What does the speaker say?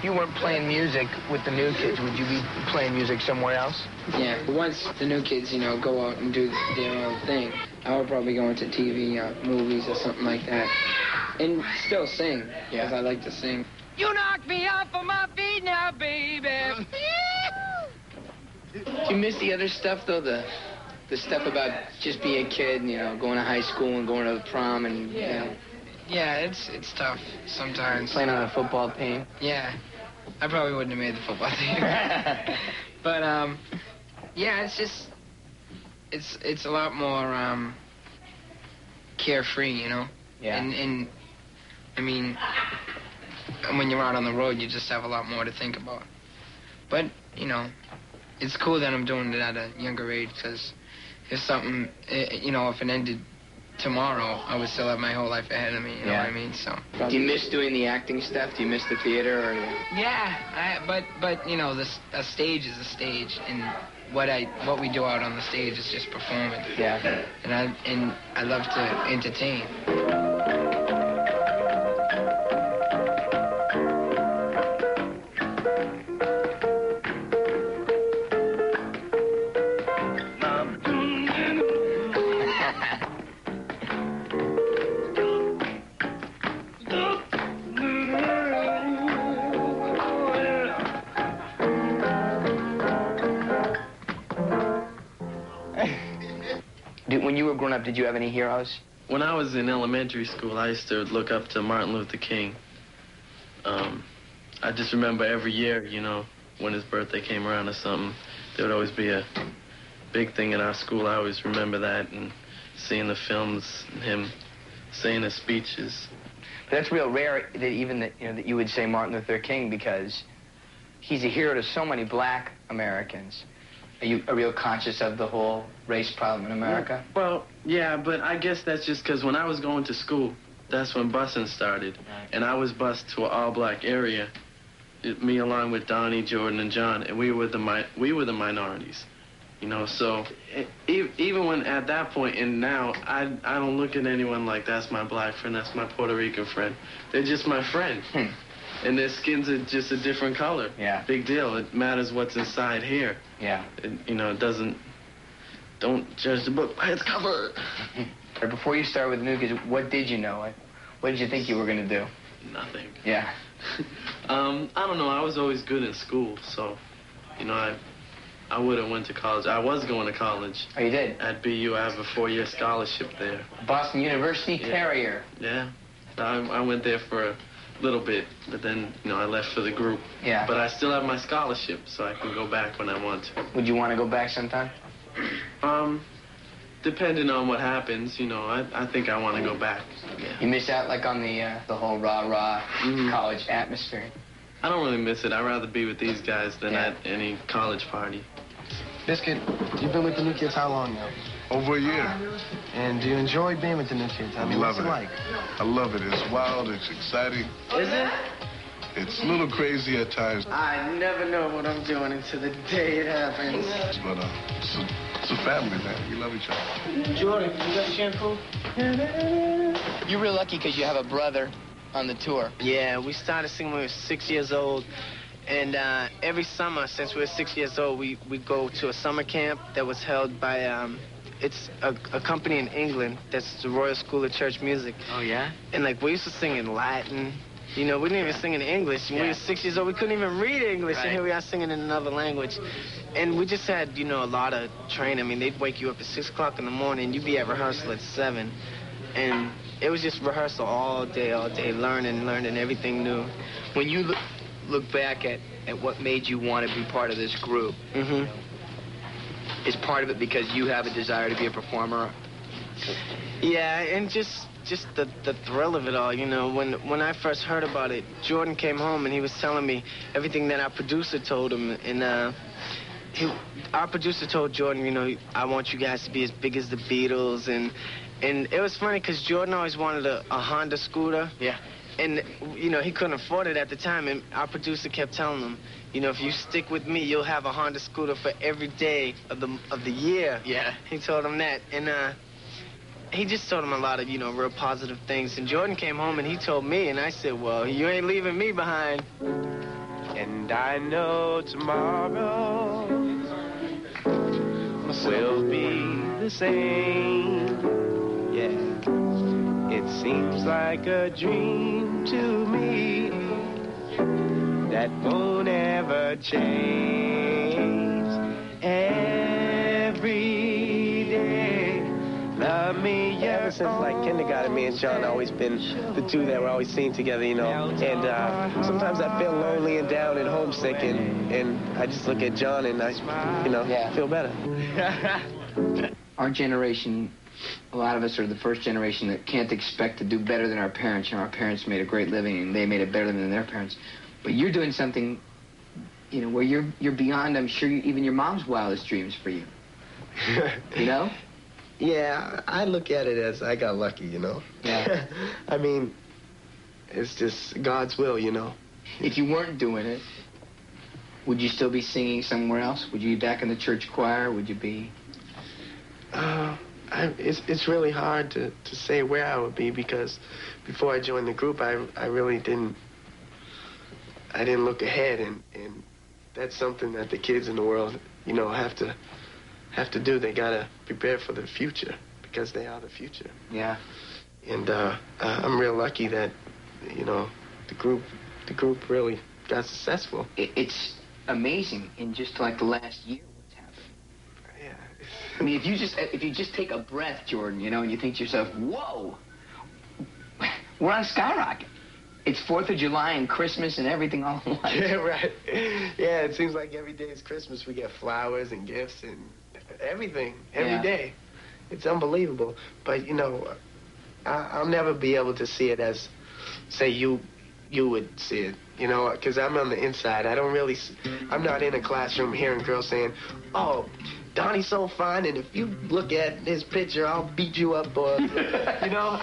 if you weren't playing music with the New Kids, would you be playing music somewhere else? Yeah, but once the New Kids, go out and do their own thing, I would probably go into TV, movies or something like that. And still sing, because I like to sing. You knock me off of my feet now, baby. Do you miss the other stuff, though? The stuff about just being a kid, going to high school and going to the prom and, Yeah, it's tough sometimes. Playing on a football team. Yeah, I probably wouldn't have made the football team. But, yeah, it's just, it's a lot more carefree, Yeah. And I mean, when you're out on the road, you just have a lot more to think about. But, it's cool that I'm doing it at a younger age, because if something, if it ended tomorrow, I would still have my whole life ahead of me, you know what I mean? So. Do you miss doing the acting stuff? Do you miss the theater? Or... Yeah, but a stage is a stage, and what we do out on the stage is just performance. Yeah. And I love to entertain. When you were growing up, did you have any heroes? When I was in elementary school, I used to look up to Martin Luther King. I just remember every year, when his birthday came around or something, there would always be a big thing in our school. I always remember that, and seeing the films and him saying his speeches. But that's real rare that even that you would say Martin Luther King, because he's a hero to so many black Americans. Are you real conscious of the whole race problem in America? Well, yeah, but I guess that's just because when I was going to school, that's when busing started. Right. And I was bused to an all-black area, me along with Donnie, Jordan, and John, and we were the minorities. So even when at that point and now, I don't look at anyone like that's my black friend, that's my Puerto Rican friend. They're just my friend. And their skins are just a different color. Yeah. Big deal. It matters what's inside here. Yeah. Don't judge the book by its cover. Before you started with New Kids, what did you know? What did you think you were going to do? Nothing. Yeah. I don't know. I was always good in school, so, I would have went to college. I was going to college. Oh, you did? At BU. I have a 4-year scholarship there. Boston University Terrier. Yeah. I went there for a little bit, but then, I left for the group. Yeah. But I still have my scholarship, so I can go back when I want to. Would you want to go back sometime? Depending on what happens, I think I want to go back. Yeah. You miss out, on the whole rah-rah college atmosphere? I don't really miss it. I'd rather be with these guys than at any college party. Biscuit, you've been with the New Kids how long now? Over a year. And do you enjoy being with the New Kids? I mean, what's it like? I love it. It's wild. It's exciting. Is it? It's a little crazy at times. I never know what I'm doing until the day it happens. But it's a family, man. We love each other. Jordan, you got shampoo? You're real lucky because you have a brother on the tour. Yeah, we started singing when we were 6 years old. And every summer, since we were 6 years old, we go to a summer camp that was held by, it's a company in England that's the Royal School of Church Music. Oh, yeah? And, we used to sing in Latin. We didn't even sing in English. When we were 6 years old, we couldn't even read English, and here we are singing in another language. And we just had, a lot of training. I mean, they'd wake you up at 6 o'clock in the morning, and you'd be at rehearsal at 7. And it was just rehearsal all day, learning everything new. When you look back at what made you want to be part of this group, is part of it because you have a desire to be a performer? Yeah, and just the thrill of it all, When I first heard about it, Jordan came home and he was telling me everything that our producer told him. And our producer told Jordan, I want you guys to be as big as the Beatles. And it was funny because Jordan always wanted a Honda scooter. Yeah. And, he couldn't afford it at the time. And our producer kept telling him, if you stick with me, you'll have a Honda scooter for every day of the year. Yeah. He told him that. And he just told him a lot of, real positive things. And Jordan came home and he told me, and I said, well, you ain't leaving me behind. And I know tomorrow will be the same. Yeah, it seems like a dream to me that won't ever change. Every day, love me. Ever since like kindergarten, me and John always been the two that were always seen together, you know. And sometimes I feel lonely and down and homesick, and I just look at John and I, you know, feel better. Our generation, a lot of us are the first generation that can't expect to do better than our parents. You know, our parents made a great living and they made it better than their parents. But you're doing something, you know, where you're beyond, I'm sure, even your mom's wildest dreams for you. You know? Yeah, I look at it as I got lucky, you know? Yeah. I mean, it's just God's will, you know? If you weren't doing it, would you still be singing somewhere else? Would you be back in the church choir? Would you be... It's really hard to say where I would be, because before I joined the group, I really didn't look ahead, and that's something that the kids in the world, you know, have to do. They gotta prepare for the future, because they are the future. Yeah. And I'm real lucky that, you know, the group really got successful. It's amazing in just like the last year what's happened. Yeah. I mean, if you just take a breath, Jordan, you know, and you think to yourself, whoa, we're on skyrocket. It's 4th of July and Christmas and everything all at once. Yeah, right. Yeah, it seems like every day is Christmas. We get flowers and gifts and everything every day. It's unbelievable. But, you know, I'll never be able to see it as, say, you would see it, you know, because I'm on the inside. I'm not in a classroom hearing girls saying, oh, Donnie's so fine, and if you look at his picture, I'll beat you up, or, you know.